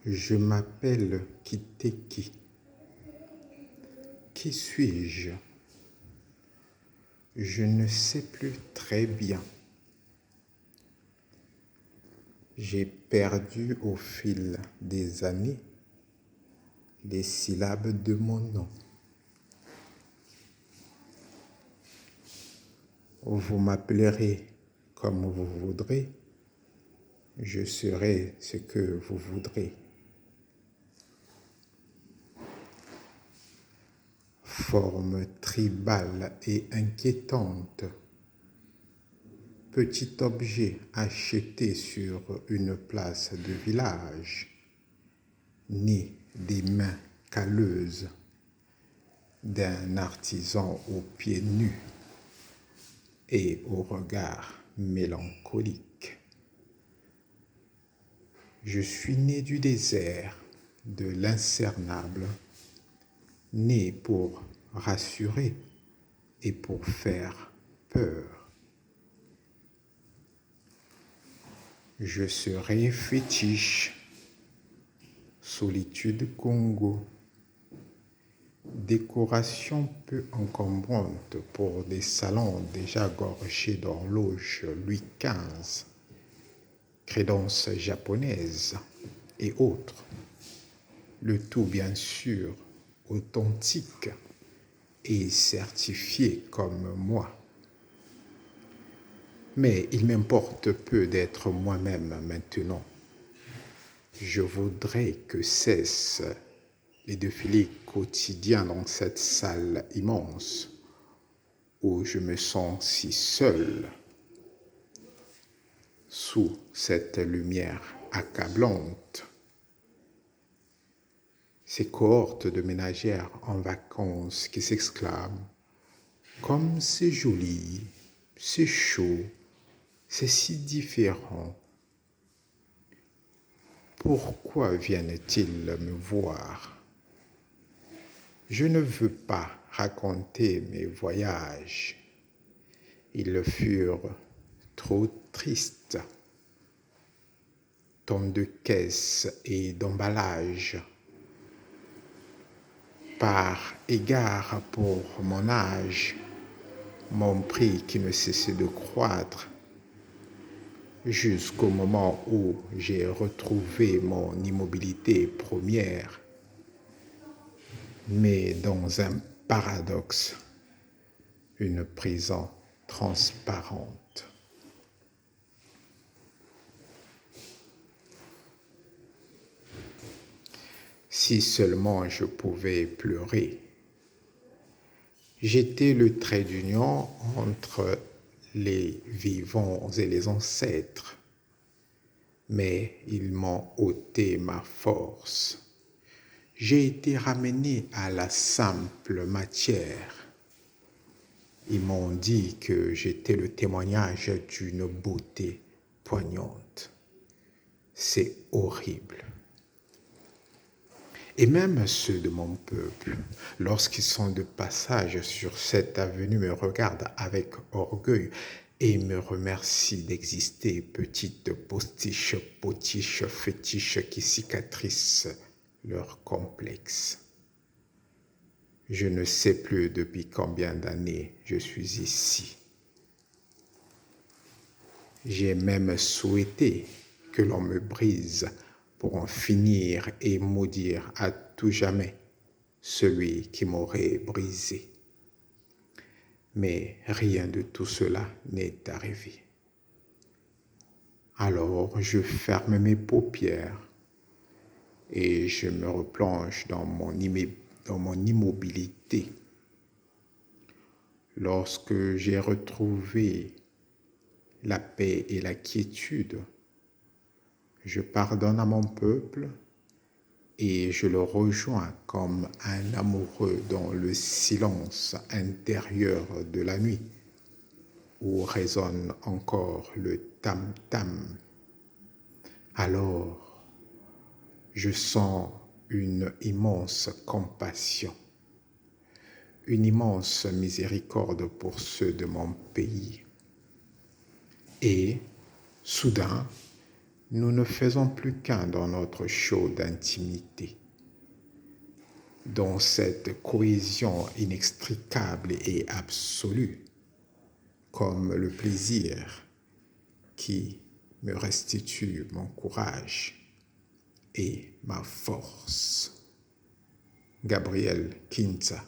Je m'appelle Kiteki. Qui suis-je? Je ne sais plus très bien. J'ai perdu au fil des années les syllabes de mon nom. Vous m'appellerez comme vous voudrez, je serai ce que vous voudrez. Forme tribale et inquiétante. Petit objet acheté sur une place de village, né des mains calleuses d'un artisan aux pieds nus et au regard mélancolique. Je suis né du désert, de l'incernable, né pour rassurer et pour faire peur. Je serai fétiche, solitude Congo, décoration peu encombrante pour des salons déjà gorgés d'horloges Louis XV, crédences japonaises et autres. Le tout bien sûr authentique et certifié comme moi. Mais il m'importe peu d'être moi-même maintenant. Je voudrais que cessent les défilés quotidiens dans cette salle immense où je me sens si seul sous cette lumière accablante. Ces cohortes de ménagères en vacances qui s'exclament « Comme c'est joli, c'est chaud, c'est si différent. Pourquoi viennent-ils me voir? Je ne veux pas raconter mes voyages. Ils furent trop tristes. Tant de caisses et d'emballages. Par égard pour mon âge, mon prix qui ne cessait de croître, jusqu'au moment où j'ai retrouvé mon immobilité première, mais dans un paradoxe, une prison transparente. Si seulement je pouvais pleurer. J'étais le trait d'union entre les vivants et les ancêtres, mais ils m'ont ôté ma force. J'ai été ramené à la simple matière. Ils m'ont dit que j'étais le témoignage d'une beauté poignante. C'est horrible. Et même ceux de mon peuple, lorsqu'ils sont de passage sur cette avenue, me regardent avec orgueil et me remercient d'exister, petite postiche, potiche, fétiche qui cicatrissent leur complexe. Je ne sais plus depuis combien d'années je suis ici. J'ai même souhaité que l'on me brise pour en finir et maudire à tout jamais celui qui m'aurait brisé. Mais rien de tout cela n'est arrivé. Alors je ferme mes paupières et je me replonge dans mon immobilité. Lorsque j'ai retrouvé la paix et la quiétude, je pardonne à mon peuple et je le rejoins comme un amoureux dans le silence intérieur de la nuit où résonne encore le tam-tam. Alors, je sens une immense compassion, une immense miséricorde pour ceux de mon pays. Et, soudain, nous ne faisons plus qu'un dans notre show d'intimité, dans cette cohésion inextricable et absolue, comme le plaisir qui me restitue mon courage et ma force. Gabriel Kinza.